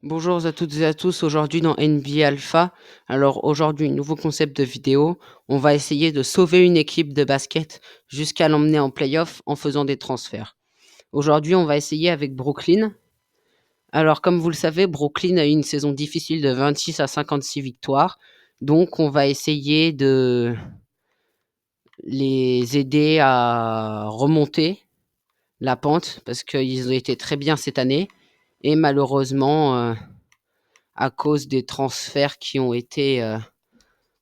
Bonjour à toutes et à tous, aujourd'hui dans NBA Alpha. Alors aujourd'hui, nouveau concept de vidéo. On va essayer de sauver une équipe de basket jusqu'à l'emmener en playoff en faisant des transferts. Aujourd'hui, on va essayer avec Brooklyn. Alors comme vous le savez, Brooklyn a eu une saison difficile de 26 à 56 victoires. Donc on va essayer de les aider à remonter la pente parce qu'ils ont été très bien cette année. Et malheureusement, à cause des transferts qui ont été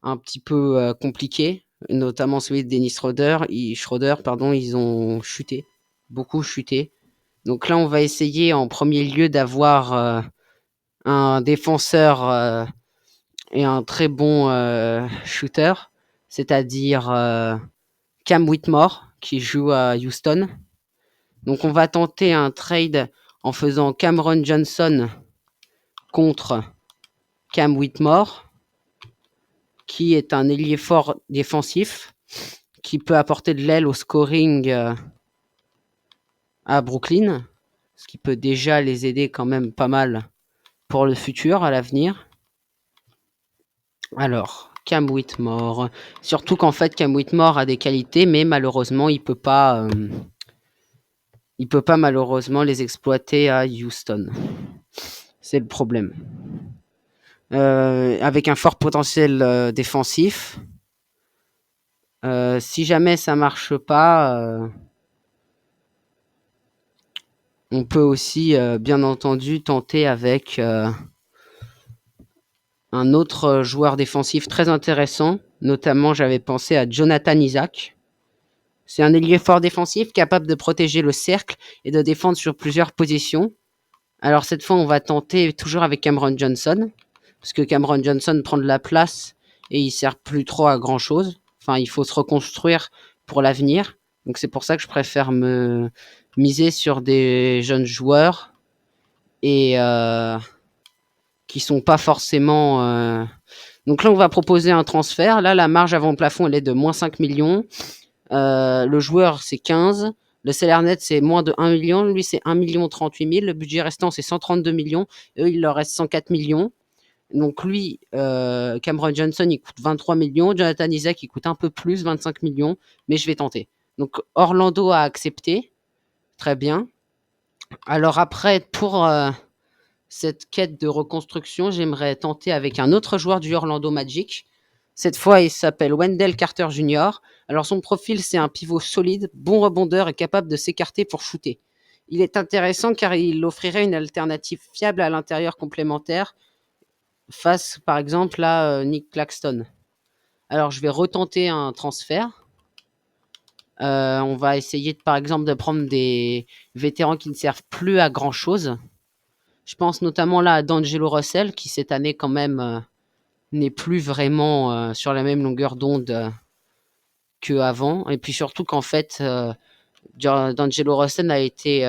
un petit peu compliqués, notamment celui de Dennis Schroeder, pardon, ils ont chuté, beaucoup chuté. Donc là, on va essayer en premier lieu d'avoir un défenseur et un très bon shooter, c'est-à-dire Cam Whitmore qui joue à Houston. Donc on va tenter un trade en faisant Cameron Johnson contre Cam Whitmore, qui est un ailier fort défensif, qui peut apporter de l'aile au scoring à Brooklyn, ce qui peut déjà les aider quand même pas mal pour le futur, à l'avenir. Alors, Cam Whitmore. Surtout qu'en fait, Cam Whitmore a des qualités, mais malheureusement, il peut pas malheureusement les exploiter à Houston. C'est le problème. Avec un fort potentiel défensif. Si jamais ça marche pas, on peut aussi, bien entendu, tenter avec un autre joueur défensif très intéressant. Notamment, j'avais pensé à Jonathan Isaac. C'est un ailier fort défensif capable de protéger le cercle et de défendre sur plusieurs positions. Alors cette fois, on va tenter toujours avec Cameron Johnson, parce que Cameron Johnson prend de la place et il sert plus trop à grand chose. Enfin, il faut se reconstruire pour l'avenir. Donc c'est pour ça que je préfère me miser sur des jeunes joueurs et qui sont pas forcément. Donc là, on va proposer un transfert. Là, la marge avant plafond, elle est de moins 5 millions. Le joueur, c'est 15. Le salaire net, c'est moins de 1 million. Lui, c'est 1 million 38 000. Le budget restant, c'est 132 millions. Eux, il leur reste 104 millions. Donc lui, Cameron Johnson, il coûte 23 millions. Jonathan Isaac, il coûte un peu plus, 25 millions. Mais je vais tenter. Donc Orlando a accepté. Très bien. Alors après, pour cette quête de reconstruction, j'aimerais tenter avec un autre joueur du Orlando Magic. Cette fois, il s'appelle Wendell Carter Jr. Alors son profil, c'est un pivot solide, bon rebondeur et capable de s'écarter pour shooter. Il est intéressant car il offrirait une alternative fiable à l'intérieur complémentaire face, par exemple, à Nick Claxton. Alors je vais retenter un transfert. On va essayer, par exemple, de prendre des vétérans qui ne servent plus à grand-chose. Je pense notamment là à D'Angelo Russell, qui cette année quand même n'est plus vraiment sur la même longueur d'onde qu'avant. Et puis surtout qu'en fait, D'Angelo Russell a été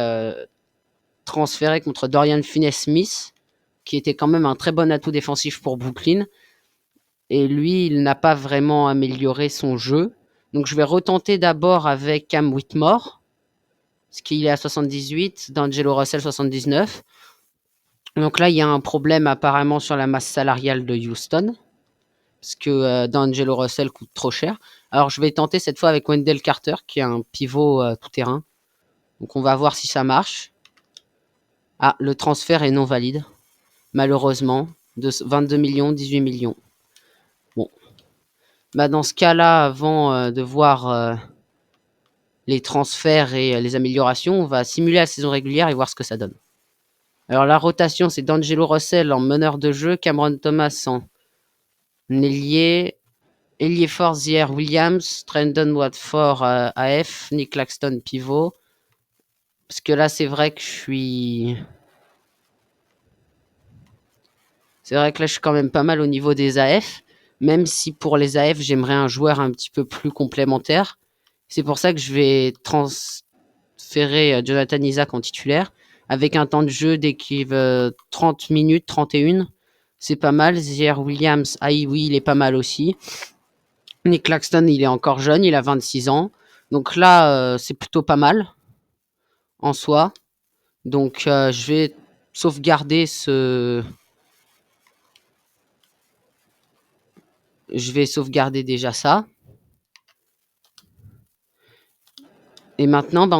transféré contre Dorian Finney-Smith, qui était quand même un très bon atout défensif pour Brooklyn. Et lui, il n'a pas vraiment amélioré son jeu. Donc je vais retenter d'abord avec Cam Whitmore, parce qu'il est à 78, D'Angelo Russell 79. Donc là, il y a un problème apparemment sur la masse salariale de Houston, parce que D'Angelo Russell coûte trop cher. Alors je vais tenter cette fois avec Wendell Carter, qui est un pivot tout-terrain. Donc on va voir si ça marche. Ah, le transfert est non valide, malheureusement. De 22 millions, 18 millions. Bon. Bah dans ce cas-là, avant de voir les transferts et les améliorations, on va simuler la saison régulière et voir ce que ça donne. Alors la rotation, c'est D'Angelo Russell en meneur de jeu, Cameron Thomas en ailier, Fort Zier Williams, Trendon Watford AF, Nick Claxton pivot. Parce que là, c'est vrai que je suis. C'est vrai que là, je suis quand même pas mal au niveau des AF. Même si pour les AF, j'aimerais un joueur un petit peu plus complémentaire. C'est pour ça que je vais transférer Jonathan Isaac en titulaire. Avec un temps de jeu d'équivalent 30 minutes, 31. C'est pas mal. Zier Williams, oui, il est pas mal aussi. Nick Claxton, il est encore jeune, il a 26 ans. Donc là, c'est plutôt pas mal en soi. Donc je vais sauvegarder ce... Je vais sauvegarder déjà ça. Et maintenant, bah,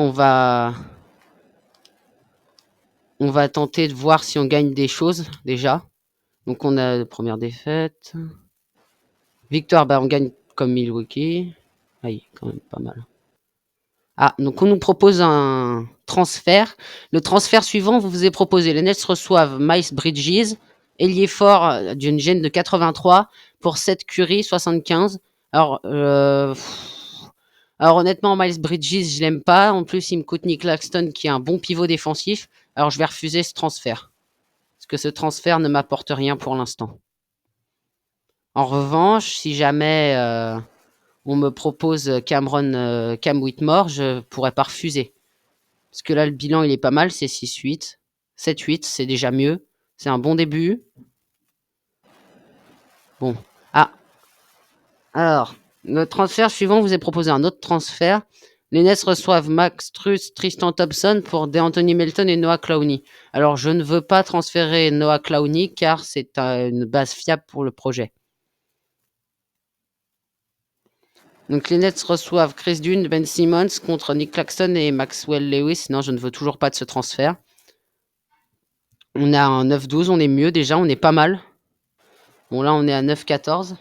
on va tenter de voir si on gagne des choses déjà. Donc on a la première défaite. Victoire, bah, on gagne comme Milwaukee. Aïe, quand même pas mal. Ah, donc on nous propose un transfert. Le transfert suivant vous est proposé. Les Nets reçoivent Miles Bridges, ailier fort d'une gêne de 83 pour 7 Curry 75. Alors, alors honnêtement, Miles Bridges, je l'aime pas. En plus, il me coûte Nick Claxton qui est un bon pivot défensif. Alors je vais refuser ce transfert. Parce que ce transfert ne m'apporte rien pour l'instant. En revanche, si jamais on me propose Cam Whitmore, je pourrais pas refuser. Parce que là, le bilan, il est pas mal, c'est 6-8. 7-8, c'est déjà mieux. C'est un bon début. Bon. Ah, alors, le transfert suivant vous est proposé un autre transfert. Les Nets reçoivent Max Truss, Tristan Thompson pour DeAnthony Melton et Noah Clowney. Alors, je ne veux pas transférer Noah Clowney car c'est une base fiable pour le projet. Donc, les Nets reçoivent Chris Dunn, Ben Simmons contre Nick Claxton et Maxwell Lewis. Non, je ne veux toujours pas de ce transfert. On a un 9-12, on est mieux déjà, on est pas mal. Bon, là, on est à 9-14.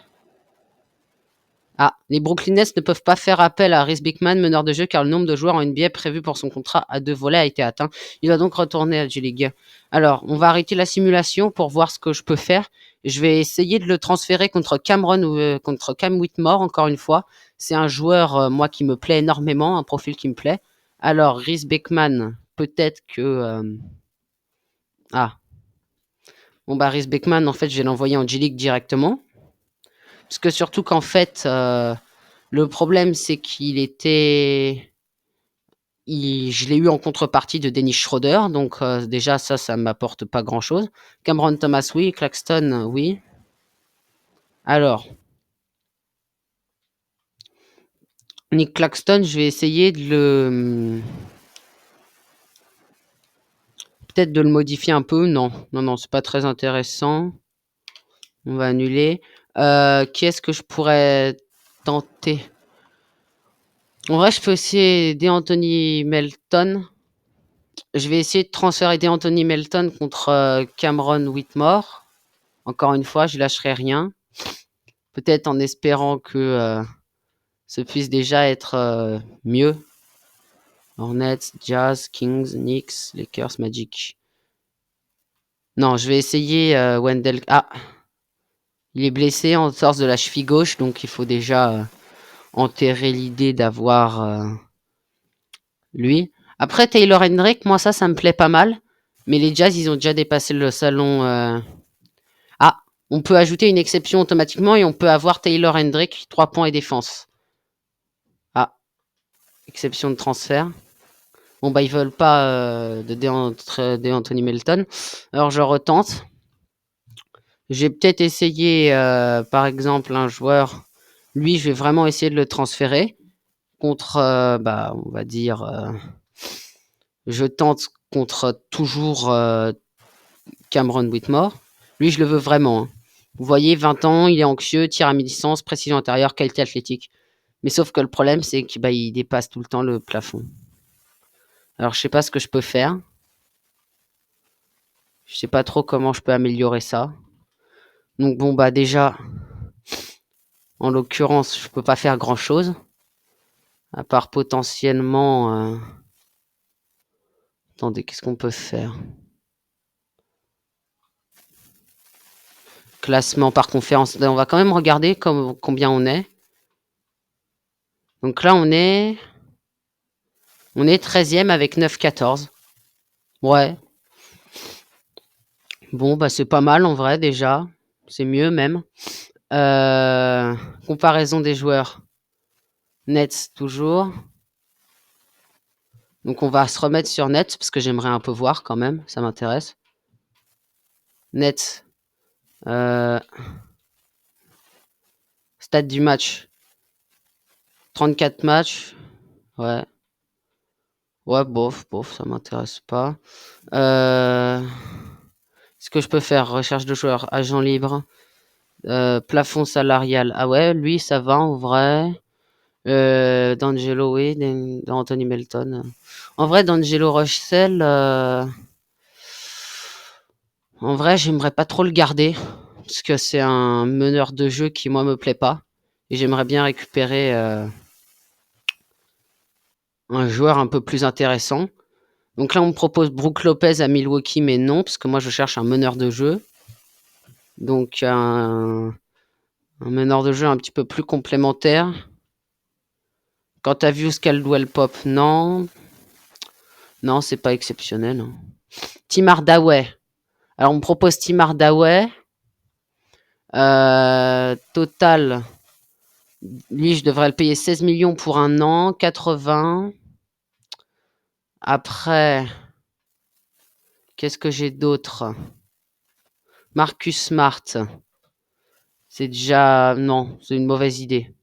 Ah, les Brooklyn Nets ne peuvent pas faire appel à Rhys Bickman, meneur de jeu, car le nombre de joueurs en NBA prévu pour son contrat à 2 volets a été atteint. Il va donc retourner à G-League. Alors, on va arrêter la simulation pour voir ce que je peux faire. Je vais essayer de le transférer contre Cameron ou contre Cam Whitmore, encore une fois. C'est un joueur, moi, qui me plaît énormément, un profil qui me plaît. Alors, Rhys Bickman, peut-être que... Ah, bon, bah, Rhys Bickman, en fait, je vais l'envoyer en G-League directement. Parce que surtout qu'en fait, le problème, c'est qu'il était... je l'ai eu en contrepartie de Dennis Schroeder, donc déjà, ça ne m'apporte pas grand-chose. Cameron Thomas, oui. Claxton, oui. Alors, Nick Claxton, je vais essayer de le... Peut-être de le modifier un peu. Non, non, non, c'est pas très intéressant. On va annuler. Qui est-ce que je pourrais tenter? En vrai, je peux essayer d'Anthony Melton. Je vais essayer de transférer d'Anthony Melton contre Cameron Whitmore. Encore une fois, je lâcherai rien. Peut-être en espérant que ce puisse déjà être mieux. Hornets, Jazz, Kings, Knicks, Lakers, Magic. Non, je vais essayer Wendell. Ah, il est blessé en torse de la cheville gauche, donc il faut déjà enterrer l'idée d'avoir lui. Après, Taylor Hendrick, moi ça me plaît pas mal. Mais les Jazz, ils ont déjà dépassé le salon. Ah, on peut ajouter une exception automatiquement et on peut avoir Taylor Hendrick, 3 points et défense. Ah, exception de transfert. Bon, bah, ils veulent pas de Anthony Melton. Alors, je retente. J'ai peut-être essayé, par exemple, un joueur. Lui, je vais vraiment essayer de le transférer contre, bah, on va dire, je tente contre toujours Cameron Whitmore. Lui, je le veux vraiment. Hein. Vous voyez, 20 ans, il est anxieux, tir à mi-distance, précision intérieure, qualité athlétique. Mais sauf que le problème, c'est qu'il bah, dépasse tout le temps le plafond. Alors, je sais pas ce que je peux faire. Je sais pas trop comment je peux améliorer ça. Donc bon, bah déjà, en l'occurrence, je peux pas faire grand-chose. À part potentiellement... Attendez, qu'est-ce qu'on peut faire? Classement par conférence. On va quand même regarder combien on est. Donc là, on est 13e avec 9-14. Ouais. Bon, bah c'est pas mal en vrai déjà. C'est mieux même. Comparaison des joueurs. Nets toujours. Donc on va se remettre sur Nets parce que j'aimerais un peu voir quand même. Ça m'intéresse. Nets. Stade du match. 34 matchs. Ouais. Ouais, bof, ça m'intéresse pas. Ce que je peux faire, recherche de joueurs, agent libre, plafond salarial. Ah ouais, lui, ça va en vrai. D'Angelo, oui, d'Anthony Melton. En vrai, d'Angelo Russell, en vrai, j'aimerais pas trop le garder. Parce que c'est un meneur de jeu qui, moi, me plaît pas. Et j'aimerais bien récupérer un joueur un peu plus intéressant. Donc là, on me propose Brook Lopez à Milwaukee, mais non, parce que moi, je cherche un meneur de jeu. Donc, un meneur de jeu un petit peu plus complémentaire. Quant à Views Caldwell Pop, non. Non, c'est pas exceptionnel. Tim Hardaway. Alors, on me propose Tim Hardaway. Total, lui, je devrais le payer 16 millions pour un an, 80. Après, qu'est-ce que j'ai d'autre? Marcus Smart. C'est déjà... Non, c'est une mauvaise idée.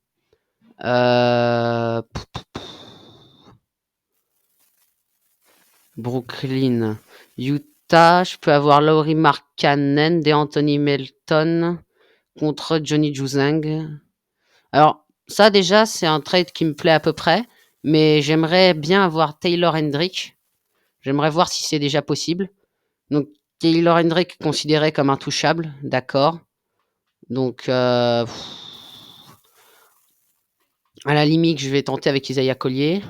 Brooklyn. Utah, je peux avoir Lauri Markkanen, Anthony Melton contre Johnny Juzang. Alors, ça déjà, c'est un trade qui me plaît à peu près, mais j'aimerais bien avoir Taylor Hendrick. J'aimerais voir si c'est déjà possible. Donc, Taylor Hendrick considéré comme intouchable, d'accord. Donc, à la limite, je vais tenter avec Isaiah Collier.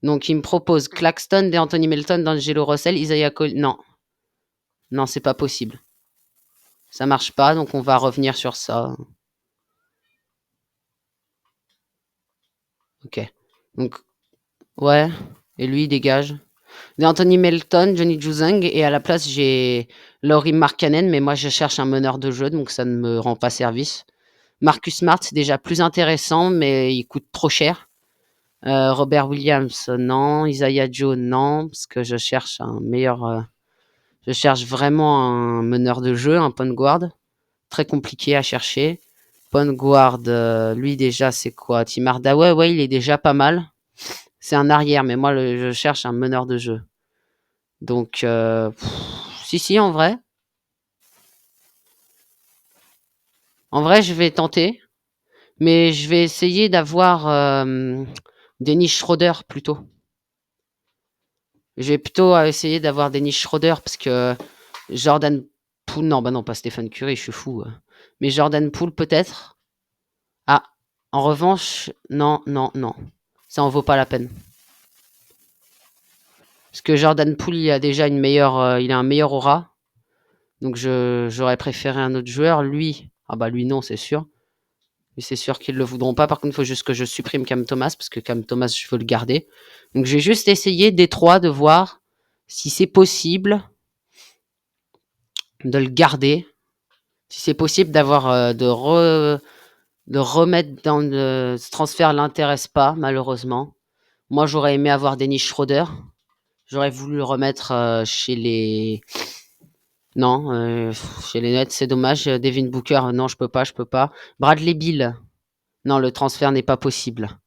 Donc, il me propose Claxton, Anthony Melton, D'Angelo Russell, Isaiah Collier. Non. Non, c'est pas possible. Ça marche pas, donc on va revenir sur ça. Ok. Donc, ouais. Et lui, il dégage. Anthony Melton, Johnny Juzang, et à la place, j'ai Lauri Markkanen, mais moi, je cherche un meneur de jeu, donc ça ne me rend pas service. Marcus Smart, c'est déjà plus intéressant, mais il coûte trop cher. Robert Williams, non. Isaiah Joe, non, parce que je cherche un meilleur... je cherche vraiment un meneur de jeu, un point guard. Très compliqué à chercher. Point guard, lui déjà, c'est quoi? Tim Hardaway, ouais, il est déjà pas mal. C'est un arrière, mais moi, je cherche un meneur de jeu. Donc, si, en vrai. En vrai, je vais tenter. Mais je vais essayer d'avoir Dennis Schroeder plutôt. Je vais plutôt essayer d'avoir Dennis Schroeder parce que Jordan Poole, non, bah non, pas Stephen Curry, je suis fou. Mais Jordan Poole peut-être. Ah, en revanche, non, non, non. Ça en vaut pas la peine. Parce que Jordan Poole, il a déjà une meilleure, il a un meilleur aura. Donc j'aurais préféré un autre joueur. Lui, ah bah lui non, c'est sûr. Mais c'est sûr qu'ils le voudront pas. Par contre, il faut juste que je supprime Cam Thomas parce que Cam Thomas, je veux le garder. Donc je vais juste essayer Détroit de voir si c'est possible de le garder. Si c'est possible d'avoir de remettre dans le ce transfert l'intéresse pas malheureusement. Moi, j'aurais aimé avoir Dennis Schroeder. J'aurais voulu le remettre chez les non, chez les Nets, c'est dommage. Devin Booker, non, je peux pas. Bradley Beal, non, le transfert n'est pas possible.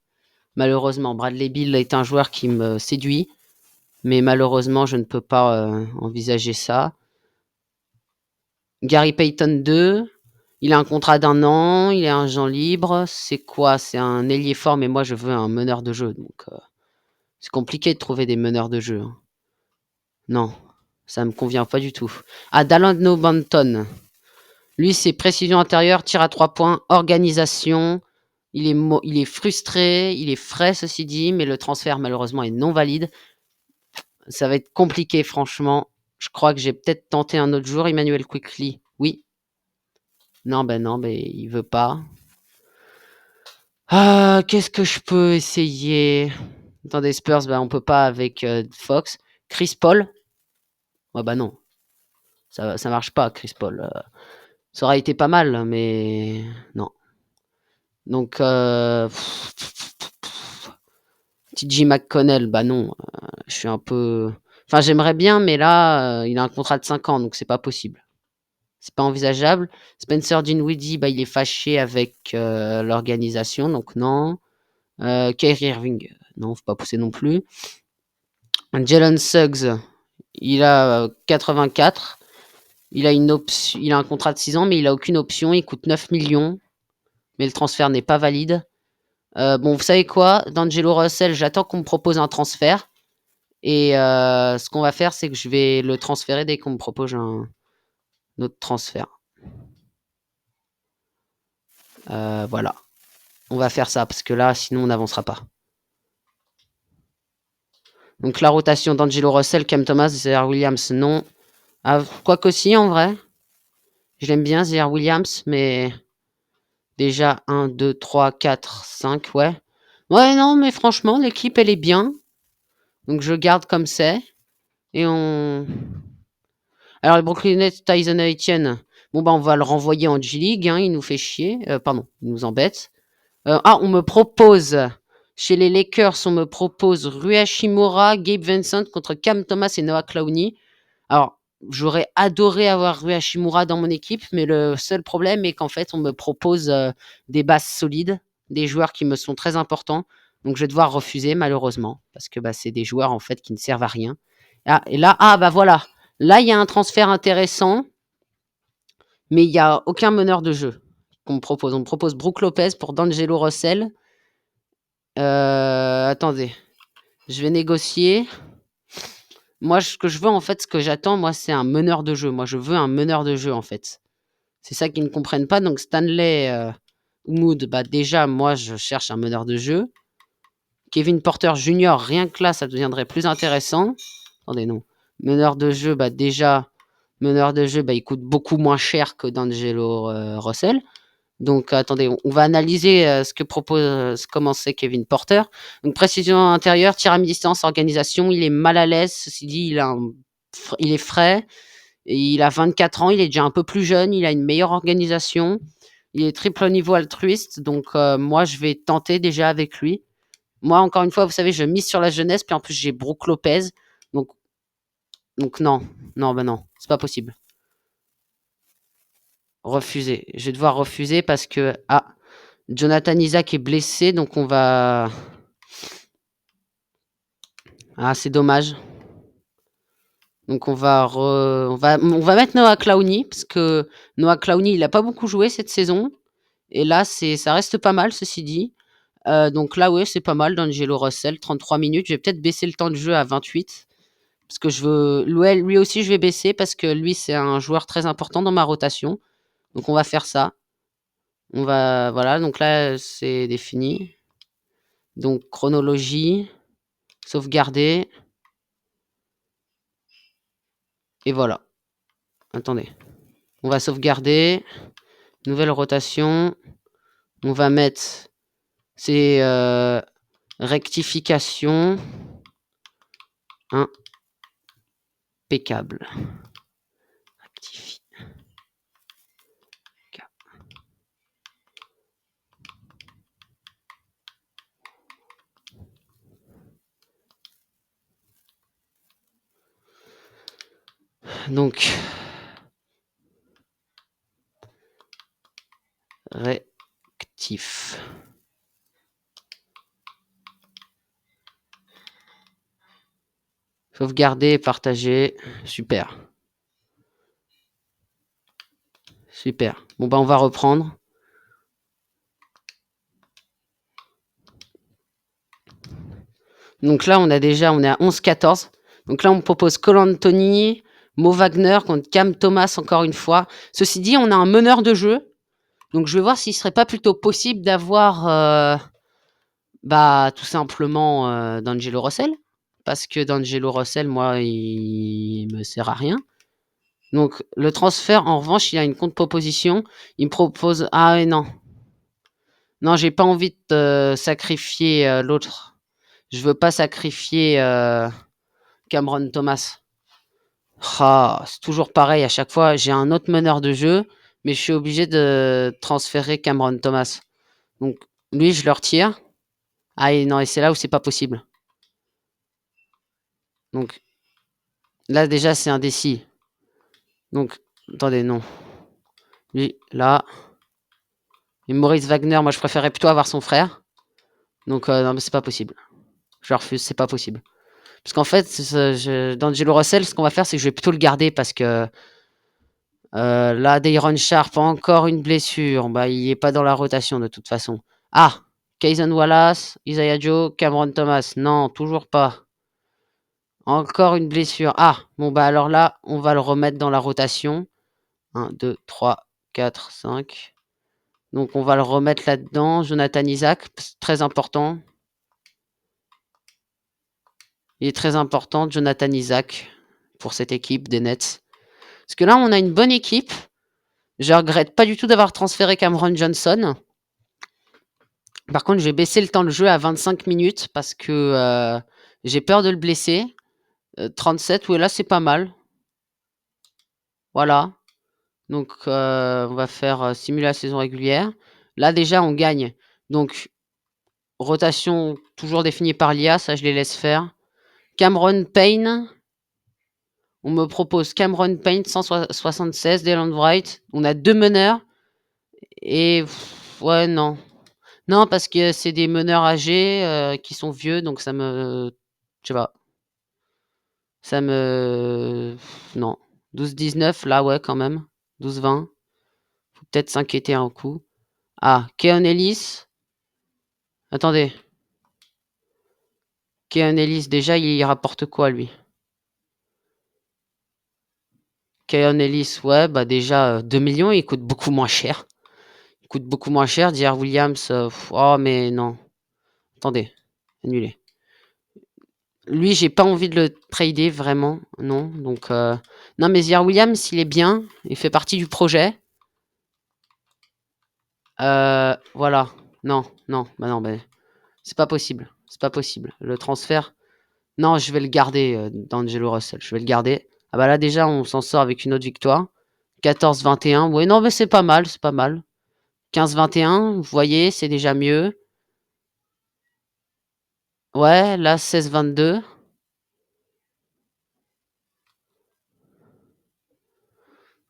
Malheureusement, Bradley Beal est un joueur qui me séduit, mais malheureusement, je ne peux pas envisager ça. Gary Payton 2, il a un contrat d'un an, il est un agent libre. C'est quoi? C'est un ailier fort, mais moi, je veux un meneur de jeu. Donc, c'est compliqué de trouver des meneurs de jeu. Hein. Non, ça me convient pas du tout. Ah, Dalano Banton. Lui, c'est précision intérieure, tir à 3 points, organisation. Il est frustré, il est frais, ceci dit, mais le transfert, malheureusement, est non valide. Ça va être compliqué, franchement. Je crois que j'ai peut-être tenté un autre jour. Emmanuel Quickly, oui. Non, ben, il veut pas. Ah, qu'est-ce que je peux essayer? Attendez, Spurs, ben, on peut pas avec Fox. Chris Paul? Ouais, bah non. Ça marche pas, Chris Paul. Ça aurait été pas mal, mais non. Donc, TJ McConnell, bah non. Je suis un peu. Enfin, j'aimerais bien, mais là, il a un contrat de 5 ans, donc c'est pas possible. C'est pas envisageable. Spencer Dinwiddie, bah, il est fâché avec l'organisation, donc non. Kyrie Irving, non, faut pas pousser non plus. Jalen Suggs, il a 84. Il a un contrat de 6 ans, mais il a aucune option. Il coûte 9 millions, mais le transfert n'est pas valide. Bon, vous savez quoi? D'Angelo Russell, j'attends qu'on me propose un transfert. Et ce qu'on va faire, c'est que je vais le transférer dès qu'on me propose un autre transfert. Voilà. On va faire ça, parce que là, sinon, on n'avancera pas. Donc la rotation d'Angelo Russell, Cam Thomas, Zaire Williams, non. Ah, quoi qu'aussi, en vrai. Je l'aime bien, Zaire Williams, mais déjà 1, 2, 3, 4, 5, ouais. Ouais, non, mais franchement, l'équipe, elle est bien. Donc je garde comme c'est. Et on... Alors les Brooklyn Nets, Tyson Etienne, bon bah on va le renvoyer en G-League, hein, il nous fait chier. Pardon, il nous embête. On me propose, chez les Lakers, on me propose Rui Hachimura, Gabe Vincent contre Cam Thomas et Noah Clowney. Alors, j'aurais adoré avoir Rui Hachimura dans mon équipe, mais le seul problème est qu'en fait, on me propose des bases solides, des joueurs qui me sont très importants. Donc, je vais devoir refuser, malheureusement, parce que bah, c'est des joueurs en fait qui ne servent à rien. Ah, et là, bah voilà. Là, il y a un transfert intéressant, mais il n'y a aucun meneur de jeu qu'on me propose. On me propose Brook Lopez pour D'Angelo Russell. Attendez, je vais négocier. Moi, ce que je veux, en fait, ce que j'attends, moi, c'est un meneur de jeu. Moi, je veux un meneur de jeu, en fait. C'est ça qu'ils ne comprennent pas. Donc, Stanley Mood, bah, déjà, moi, je cherche un meneur de jeu. Kevin Porter Jr., rien que là, ça deviendrait plus intéressant. Attendez, non. Meneur de jeu, bah, déjà, meneur de jeu, bah, il coûte beaucoup moins cher que D'Angelo Russell. Donc, attendez, on va analyser ce que propose, comment c'est Kevin Porter. Donc, précision intérieure, tir à mi-distance, organisation. Il est mal à l'aise. Ceci dit, il est frais. Et il a 24 ans. Il est déjà un peu plus jeune. Il a une meilleure organisation. Il est triple au niveau altruiste. Donc, moi, je vais tenter déjà avec lui. Moi, encore une fois, vous savez, je mise sur la jeunesse. Puis en plus, j'ai Brook Lopez. Donc, non. Non, bah non. C'est pas possible. Refuser. Je vais devoir refuser parce que... Ah, Jonathan Isaac est blessé, donc on va... Ah, c'est dommage. Donc on va mettre Noah Clowney, parce que Noah Clowney, il a pas beaucoup joué cette saison. Et là, ça reste pas mal, ceci dit. Donc là, ouais, c'est pas mal d'Angelo Russell, 33 minutes. Je vais peut-être baisser le temps de jeu à 28. Parce que je veux... Lui aussi, je vais baisser, parce que lui, c'est un joueur très important dans ma rotation. Donc on va faire ça. Voilà, donc là, c'est défini. Donc chronologie, sauvegarder. Et voilà. Attendez. On va sauvegarder. Nouvelle rotation. On va mettre ces rectifications. Impeccable. Rectifie. Donc, rectif. Sauvegarder et partager. Super. Super. Bon, bah, on va reprendre. Donc là, on est à 11-14. Donc là, on me propose Cole Anthony, Mo Wagner contre Cam Thomas encore une fois. Ceci dit, on a un meneur de jeu. Donc je vais voir s'il serait pas plutôt possible d'avoir bah, tout simplement D'Angelo Russell. Parce que D'Angelo Russell, moi, il me sert à rien. Donc le transfert, en revanche, il a une contre-proposition. Il me propose... Ah ouais, non. Non, j'ai pas envie de sacrifier l'autre. Je veux pas sacrifier Cameron Thomas. Ah, c'est toujours pareil à chaque fois. J'ai un autre meneur de jeu, mais je suis obligé de transférer Cameron Thomas. Donc lui, je le retire. Ah et non, et c'est là où c'est pas possible. Donc là déjà c'est indécis. Donc attendez, non. Lui, là. Et Maurice Wagner, moi je préférerais plutôt avoir son frère. Donc non mais c'est pas possible. Je refuse, c'est pas possible. Parce qu'en fait, d'Angelo Russell, ce qu'on va faire, c'est que je vais plutôt le garder parce que Là, Dayron Sharp, encore une blessure. Bah, il est pas dans la rotation de toute façon. Ah! Kayson Wallace, Isaiah Joe, Cameron Thomas. Non, toujours pas. Encore une blessure. Ah! Bon, bah alors là, on va le remettre dans la rotation. 1, 2, 3, 4, 5. Donc on va le remettre là-dedans. Jonathan Isaac, très important. Il est très important, Jonathan Isaac, pour cette équipe des Nets. Parce que là, on a une bonne équipe. Je regrette pas du tout d'avoir transféré Cameron Johnson. Par contre, j'ai baissé le temps de jeu à 25 minutes parce que j'ai peur de le blesser. 37, oui, là, c'est pas mal. Voilà. Donc, on va faire simuler la saison régulière. Là, déjà, on gagne. Donc, rotation toujours définie par l'IA, ça, je les laisse faire. Cameron Payne. On me propose Cameron Payne, 176, Delon Wright. On a 2 meneurs. Et ouais, non. Non, parce que c'est des meneurs âgés qui sont vieux, donc ça me. Je sais pas. Ça me. Non. 12-19, là, ouais, quand même. 12-20. Faut peut-être s'inquiéter un coup. Ah, Keon Ellis. Attendez. Keon Ellis, déjà, il rapporte quoi, lui? Keon Ellis, ouais, bah déjà, 2 millions, il coûte beaucoup moins cher. Il coûte beaucoup moins cher. J.R. Williams, oh, mais non. Attendez. Annulé. Lui, j'ai pas envie de le trader vraiment, non. Donc, non, mais J.R. Williams, il est bien. Il fait partie du projet. Voilà. Non, non, bah non, bah, c'est pas possible. C'est pas possible. Le transfert. Non, je vais le garder, d'Angelo Russell. Je vais le garder. Ah bah là, déjà, on s'en sort avec une autre victoire. 14-21. Ouais, non, mais c'est pas mal, c'est pas mal. 15-21, vous voyez, c'est déjà mieux. Ouais, là, 16-22.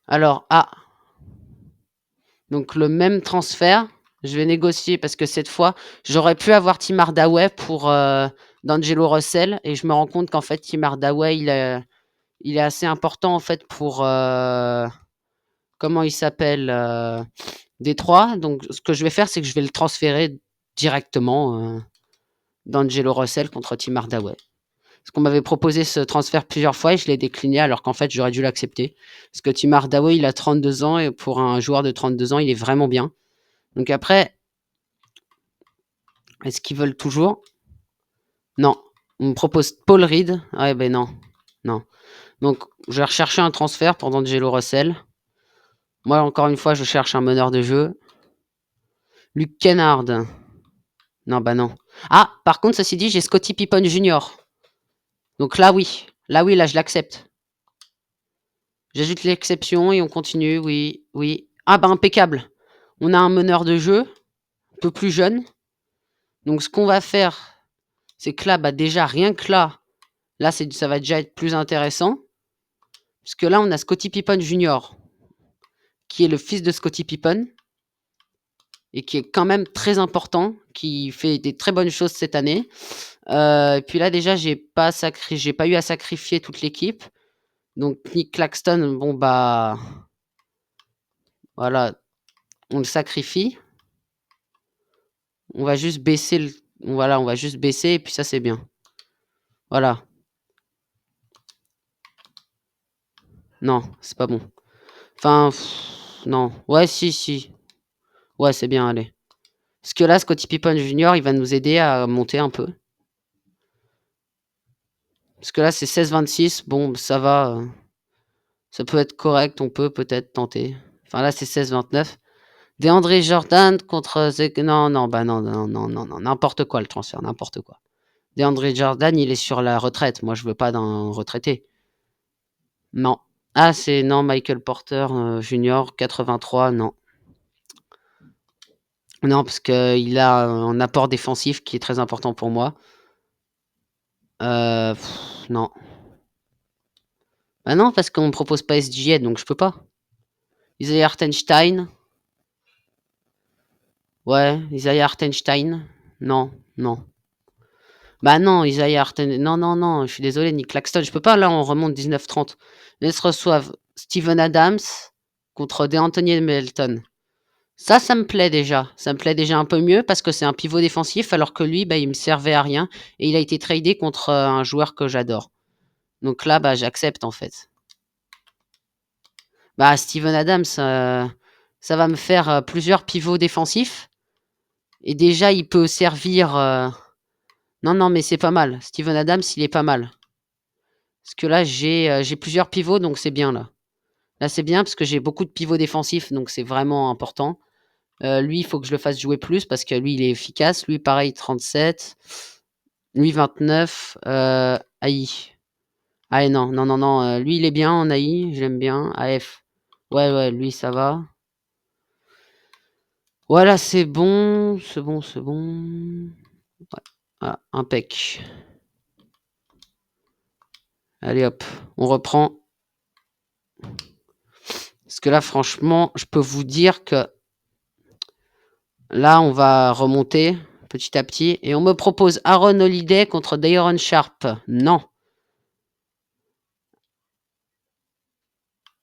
Alors, ah, donc le même transfert, je vais négocier parce que cette fois, j'aurais pu avoir Tim Hardaway pour D'Angelo Russell et je me rends compte qu'en fait, Tim Hardaway, il est assez important en fait pour comment il s'appelle Détroit. Donc, ce que je vais faire, c'est que je vais le transférer directement D'Angelo Russell contre Tim Hardaway. Parce qu'on m'avait proposé ce transfert plusieurs fois et je l'ai décliné alors qu'en fait, j'aurais dû l'accepter. Parce que Tim Hardaway, il a 32 ans et pour un joueur de 32 ans, il est vraiment bien. Donc après, est-ce qu'ils veulent toujours? Non. On me propose Paul Reed. Ouais, ben non. Non. Donc, je vais rechercher un transfert pour D'Angelo Russell. Moi, encore une fois, je cherche un meneur de jeu. Luke Kennard. Non, bah non. Ah, par contre, ceci dit, j'ai Scottie Pippen Jr. Donc là, oui. Là, oui, là, je l'accepte. J'ajoute l'exception et on continue. Oui, oui. Ah, bah impeccable. On a un meneur de jeu, un peu plus jeune. Donc, ce qu'on va faire, c'est que là, bah déjà, rien que là, ça va déjà être plus intéressant. Parce que là, on a Scottie Pippen Jr., qui est le fils de Scottie Pippen, et qui est quand même très important, qui fait des très bonnes choses cette année. Et puis là, déjà, j'ai pas eu à sacrifier toute l'équipe. Donc Nick Claxton, bon bah voilà, on le sacrifie. On va juste baisser voilà, on va juste baisser et puis ça c'est bien. Voilà. Non, c'est pas bon. Enfin, non. Ouais, si. Ouais, c'est bien, allez. Parce que là, Scottie Pippen Jr., il va nous aider à monter un peu. Parce que là, c'est 16-26. Bon, ça va. Ça peut être correct. On peut peut-être tenter. Enfin, là, c'est 16-29. DeAndre Jordan contre Non, non, bah non, non, non, non, non. N'importe quoi le transfert, n'importe quoi. DeAndre Jordan, il est sur la retraite. Moi, je veux pas d'un retraité. Non. Ah, c'est non, Michael Porter Junior, 83, non. Non, parce qu'il a un apport défensif qui est très important pour moi. Non. Bah non, parce qu'on me propose pas SGA, donc je peux pas. Isaiah Hartenstein. Ouais, Isaiah Hartenstein. Non, non. Bah non, Isaiah Hartenstein. Non, non, non, je suis désolé, Nick Claxton. Je peux pas, là, on remonte 19-30. Ils reçoivent Steven Adams. contre DeAnthony Melton. Ça me plaît déjà. Ça me plaît déjà un peu mieux parce que c'est un pivot défensif alors que lui, bah, il me servait à rien et il a été tradé contre, un joueur que j'adore. Donc là, bah, j'accepte en fait. Bah, Steven Adams, ça va me faire, plusieurs pivots défensifs et déjà il peut servir, non, non, mais c'est pas mal. Steven Adams, il est pas mal. Parce que là, j'ai plusieurs pivots donc c'est bien là. Là, c'est bien parce que j'ai beaucoup de pivots défensifs donc c'est vraiment important. Lui, il faut que je le fasse jouer plus parce que lui, il est efficace. Lui, pareil, 37. Lui, 29. AI. Ah non, non, non, non. Lui, il est bien en AI. Je l'aime bien. AF. Ouais, ouais, lui, ça va. Voilà, c'est bon. C'est bon, c'est bon. Ouais. Voilà, impec. Allez hop, on reprend. Parce que là, franchement, je peux vous dire que là, on va remonter petit à petit. Et on me propose Aaron Holiday contre Dayron Sharp. Non.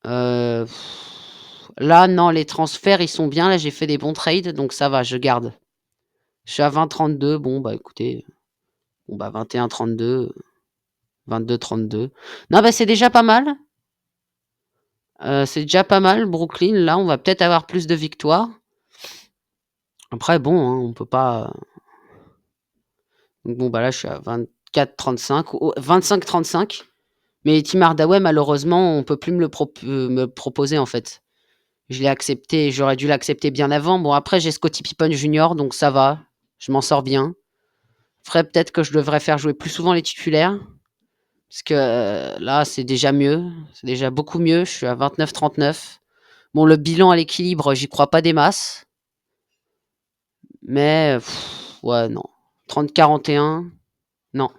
Heu, là, non, les transferts, ils sont bien. Là, j'ai fait des bons trades, donc ça va, je garde. Je suis à 20-32. Bon, bah, écoutez, bon, bah, 21-32, 22-32. Non, bah, c'est déjà pas mal. C'est déjà pas mal, Brooklyn. Là, on va peut-être avoir plus de victoires. Après, bon, hein, on peut pas. Donc, bon, bah, là, je suis à 24-35, 25-35. Mais Tim Hardaway, malheureusement, on peut plus me proposer, en fait. Je l'ai accepté, j'aurais dû l'accepter bien avant. Bon, après, j'ai Scottie Pippen Junior, donc ça va, je m'en sors bien. Après, peut-être que je devrais faire jouer plus souvent les titulaires, parce que là, c'est déjà mieux, c'est déjà beaucoup mieux. Je suis à 29-39. Bon, le bilan à l'équilibre, j'y crois pas des masses, mais ouais, non. 30-41, non.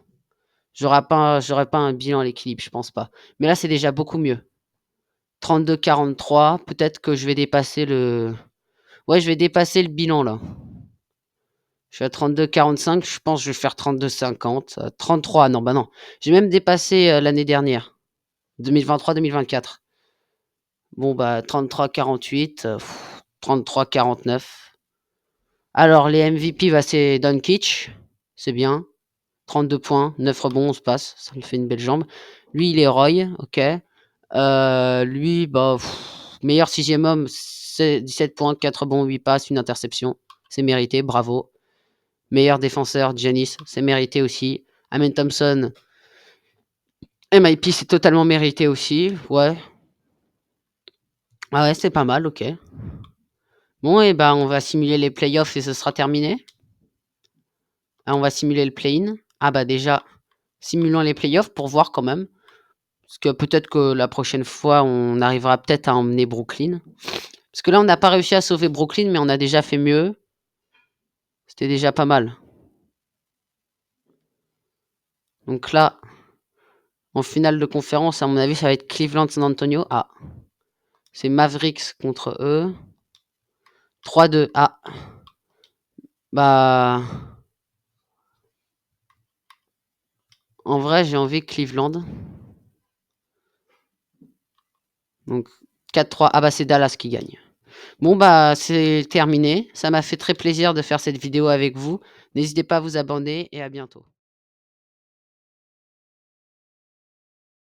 J'aurais pas un bilan à l'équilibre, je pense pas. Mais là, c'est déjà beaucoup mieux. 32-43, peut-être que je vais dépasser le. Ouais, je vais dépasser le bilan là. Je suis à 32-45, je pense que je vais faire 32-50. 33, non, bah non. J'ai même dépassé l'année dernière, 2023-2024. Bon, bah 33-48, 33-49. Alors, les MVP, bah, c'est Doncic, c'est bien. 32 points, 9 rebonds, on se passe, ça me fait une belle jambe. Lui, il est Roy, ok. Lui, bah, meilleur sixième homme, c'est 17 points, 4 rebonds, 8 passes, une interception. C'est mérité, bravo. Meilleur défenseur, Giannis, c'est mérité aussi. Amen Thompson, MIP, c'est totalement mérité aussi. Ouais. Ah ouais, c'est pas mal, ok. Bon, et ben, on va simuler les playoffs et ce sera terminé. Ah, on va simuler le play-in. Ah bah déjà, simulons les playoffs pour voir quand même. Parce que peut-être que la prochaine fois, on arrivera peut-être à emmener Brooklyn. Parce que là, on n'a pas réussi à sauver Brooklyn, mais on a déjà fait mieux. C'était déjà pas mal. Donc là, en finale de conférence, à mon avis, ça va être Cleveland-San Antonio. Ah, c'est Mavericks contre eux. 3-2. Ah, bah, en vrai, j'ai envie Cleveland. Donc 4-3. Ah bah, c'est Dallas qui gagne. Bon bah, c'est terminé. Ça m'a fait très plaisir de faire cette vidéo avec vous. N'hésitez pas à vous abonner et à bientôt.